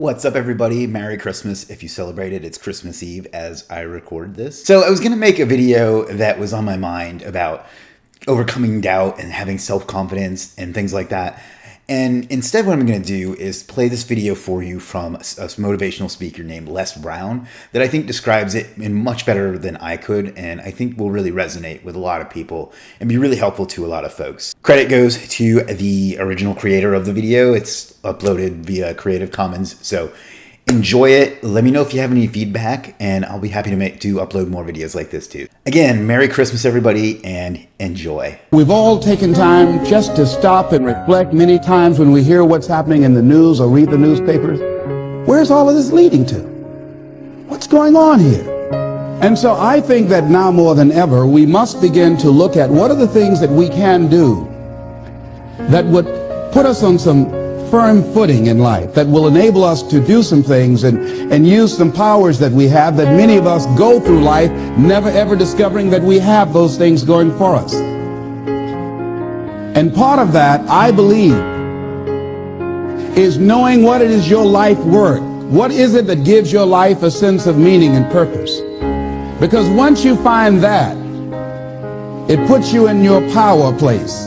What's up, everybody? Merry Christmas. If you celebrate it, it's Christmas Eve as I record this. So I was going to make a video that was on my mind about overcoming doubt and having self-confidence and things like that. And instead what I'm going to do is play this video for you from a motivational speaker named Les Brown that I think describes it in much better than I could, and I think will really resonate with a lot of people and be really helpful to a lot of folks. Credit goes to the original creator of the video. It's uploaded via Creative Commons, so enjoy it. Let me know if you have any feedback, and I'll be happy to upload more videos like this too. Again, Merry Christmas, everybody, and enjoy. We've all taken time just to stop and reflect many times when we hear what's happening in the news or read the newspapers. Where's all of this leading to? What's going on here? And so I think that now more than ever, we must begin to look at what are the things that we can do that would put us on some firm footing in life, that will enable us to do some things and use some powers that we have, that many of us go through life never ever discovering that we have those things going for us. And part of that, I believe, is knowing what it is your life worth. What is it that gives your life a sense of meaning and purpose? Because once you find that, it puts you in your power place.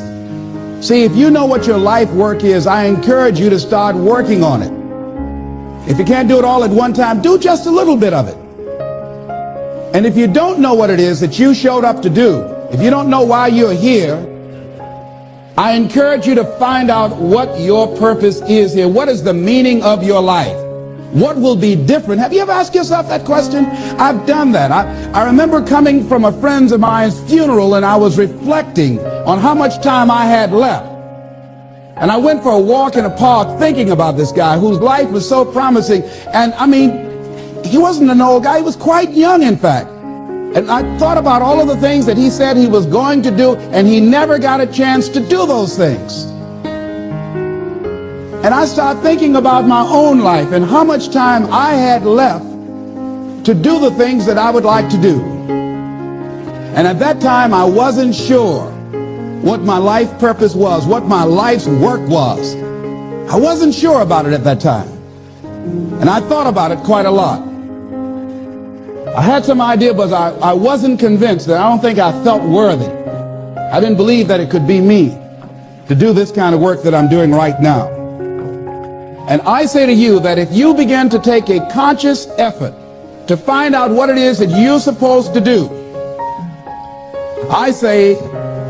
See, if you know what your life work is, I encourage you to start working on it. If you can't do it all at one time, do just a little bit of it. And if you don't know what it is that you showed up to do, if you don't know why you're here, I encourage you to find out what your purpose is here. What is the meaning of your life? What will be different? Have you ever asked yourself that question? I've done that. I remember coming from a friend of mine's funeral, and I was reflecting on how much time I had left. And I went for a walk in a park thinking about this guy whose life was so promising. And I mean, he wasn't an old guy. He was quite young, in fact. And I thought about all of the things that he said he was going to do, and he never got a chance to do those things. And I started thinking about my own life and how much time I had left to do the things that I would like to do. And at that time, I wasn't sure what my life purpose was, what my life's work was. I wasn't sure about it at that time. And I thought about it quite a lot. I had some idea, but I wasn't convinced. That I don't think I felt worthy. I didn't believe that it could be me to do this kind of work that I'm doing right now. And I say to you that if you begin to take a conscious effort to find out what it is that you're supposed to do, I say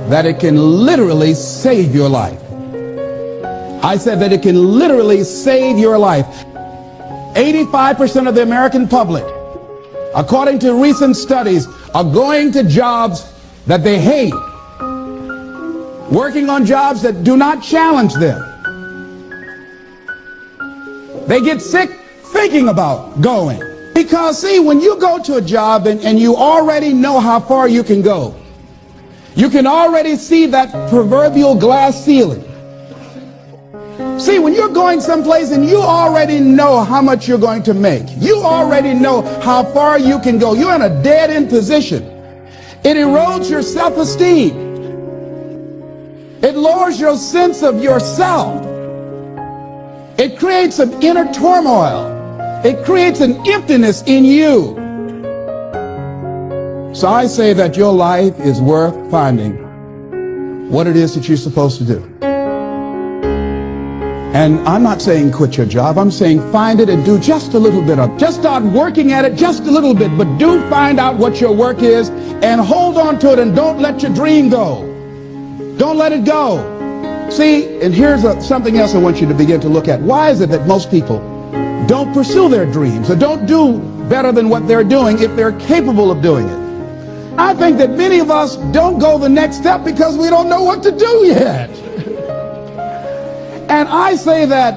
that it can literally save your life. I said that it can literally save your life. 85% of the American public, according to recent studies, are going to jobs that they hate, working on jobs that do not challenge them. They get sick thinking about going. Because, see, when you go to a job and you already know how far you can go, you can already see that proverbial glass ceiling. See, when you're going someplace and you already know how much you're going to make, you already know how far you can go, you're in a dead-end position. It erodes your self-esteem. It lowers your sense of yourself. It creates an inner turmoil. It creates an emptiness in you. So I say that your life is worth finding what it is that you're supposed to do. And I'm not saying quit your job. I'm saying find it and do just a little bit of it. Just start working at it just a little bit, but do find out what your work is and hold on to it, and don't let your dream go. Don't let it go. See, and here's something else I want you to begin to look at. Why is it that most people don't pursue their dreams or don't do better than what they're doing if they're capable of doing it? I think that many of us don't go the next step because we don't know what to do yet. And I say that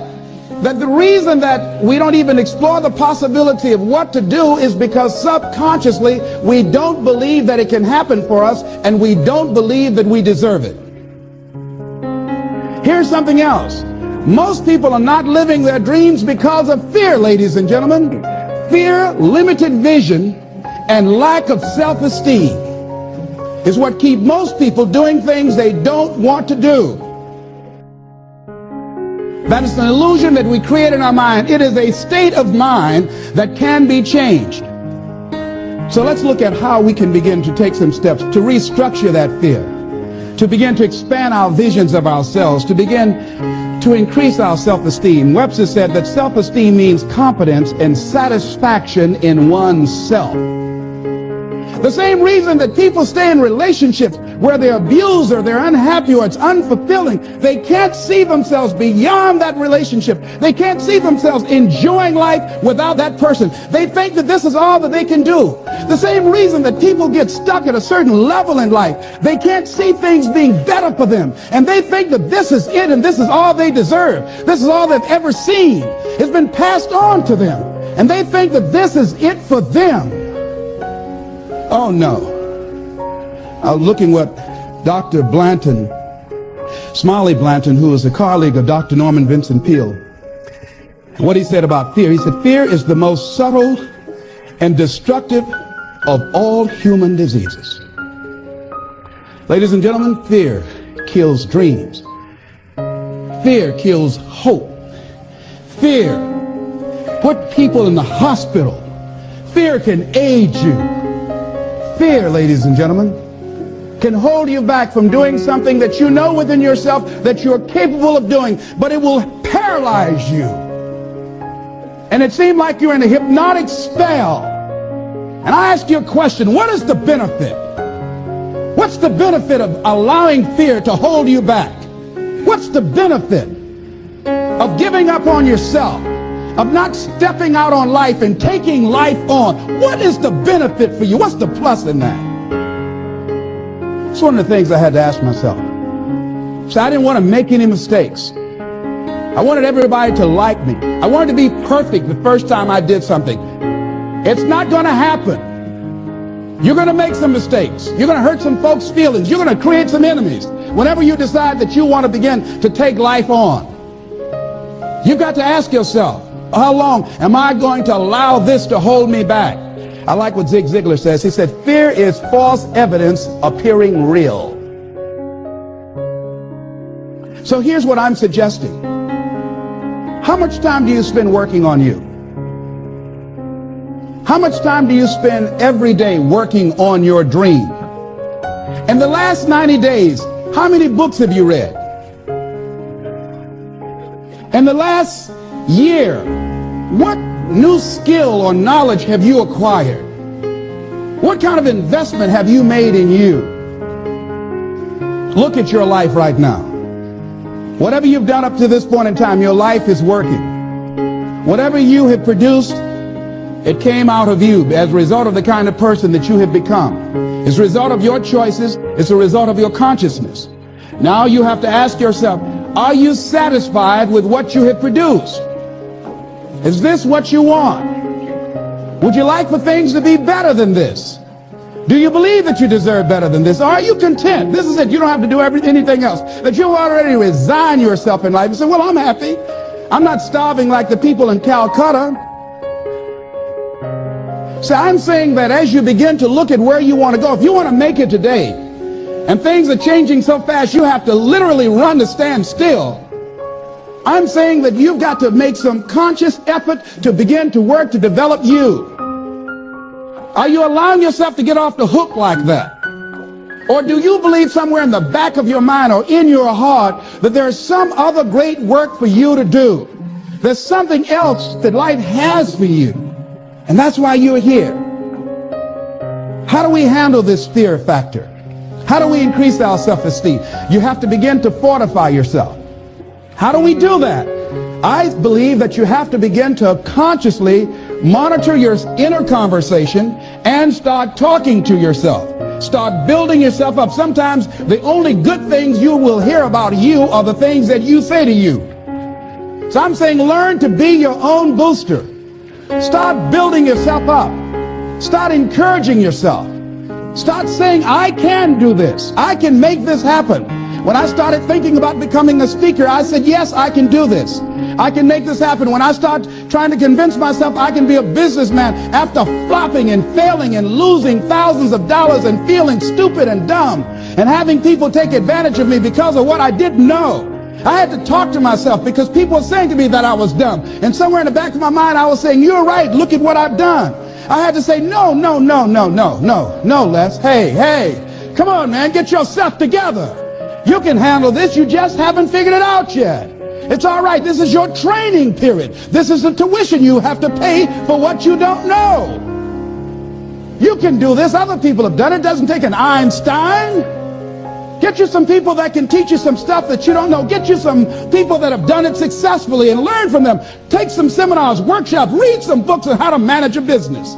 the reason that we don't even explore the possibility of what to do is because subconsciously we don't believe that it can happen for us, and we don't believe that we deserve it. Here's something else. Most people are not living their dreams because of fear, ladies and gentlemen. Fear, limited vision, and lack of self-esteem is what keep most people doing things they don't want to do. That is an illusion that we create in our mind. It is a state of mind that can be changed. So let's look at how we can begin to take some steps to restructure that fear, to begin to expand our visions of ourselves, to begin to increase our self-esteem. Webster said that self-esteem means competence and satisfaction in oneself. The same reason that people stay in relationships where they're abused or they're unhappy or it's unfulfilling, they can't see themselves beyond that relationship. They can't see themselves enjoying life without that person. They think that this is all that they can do. The same reason that people get stuck at a certain level in life, they can't see things being better for them. And they think that this is it and this is all they deserve. This is all they've ever seen. It's been passed on to them. And they think that this is it for them. Oh no. I was looking what Dr. Blanton, Smiley Blanton, who is a colleague of Dr. Norman Vincent Peale, what he said about fear. He said, fear is the most subtle and destructive of all human diseases. Ladies and gentlemen, fear kills dreams. Fear kills hope. Fear put people in the hospital. Fear can age you. Fear, ladies and gentlemen, can hold you back from doing something that you know within yourself that you're capable of doing, but it will paralyze you. And it seemed like you're in a hypnotic spell. And I ask you a question, what is the benefit? What's the benefit of allowing fear to hold you back? What's the benefit of giving up on yourself, of not stepping out on life and taking life on? What is the benefit for you? What's the plus in that? It's one of the things I had to ask myself. So I didn't want to make any mistakes. I wanted everybody to like me. I wanted to be perfect the first time I did something. It's not going to happen. You're going to make some mistakes. You're going to hurt some folks' feelings. You're going to create some enemies whenever you decide that you want to begin to take life on. You've got to ask yourself, how long am I going to allow this to hold me back? I like what Zig Ziglar says. He said, fear is false evidence appearing real. So here's what I'm suggesting. How much time do you spend working on you? How much time do you spend every day working on your dream? In the last 90 days, how many books have you read? In the last year, what new skill or knowledge have you acquired? What kind of investment have you made in you? Look at your life right now. Whatever you've done up to this point in time, your life is working. Whatever you have produced, it came out of you as a result of the kind of person that you have become. It's a result of your choices. It's a result of your consciousness. Now you have to ask yourself, are you satisfied with what you have produced? Is this what you want? Would you like for things to be better than this? Do you believe that you deserve better than this? Or are you content? This is it. You don't have to do anything else. That you already resign yourself in life and say, well, I'm happy. I'm not starving like the people in Calcutta. So I'm saying that as you begin to look at where you want to go, if you want to make it today, and things are changing so fast you have to literally run to stand still, I'm saying that you've got to make some conscious effort to begin to work to develop you. Are you allowing yourself to get off the hook like that? Or do you believe somewhere in the back of your mind or in your heart that there's some other great work for you to do? There's something else that life has for you. And that's why you're here. How do we handle this fear factor? How do we increase our self-esteem? You have to begin to fortify yourself. How do we do that? I believe that you have to begin to consciously monitor your inner conversation and start talking to yourself. Start building yourself up. Sometimes the only good things you will hear about you are the things that you say to you. So I'm saying learn to be your own booster. Start building yourself up. Start encouraging yourself. Start saying, I can do this. I can make this happen. When I started thinking about becoming a speaker, I said, yes, I can do this. I can make this happen. When I start trying to convince myself I can be a businessman after flopping and failing and losing thousands of dollars and feeling stupid and dumb and having people take advantage of me because of what I didn't know, I had to talk to myself because people were saying to me that I was dumb. And somewhere in the back of my mind, I was saying, you're right, look at what I've done. I had to say, no, Les. Hey, come on, man, get yourself together. You can handle this, you just haven't figured it out yet. It's all right, this is your training period. This is the tuition you have to pay for what you don't know. You can do this, other people have done it. It doesn't take an Einstein. Get you some people that can teach you some stuff that you don't know. Get you some people that have done it successfully and learn from them. Take some seminars, workshops, read some books on how to manage a business.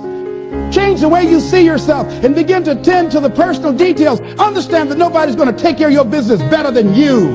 Change the way you see yourself and begin to tend to the personal details. Understand that nobody's going to take care of your business better than you.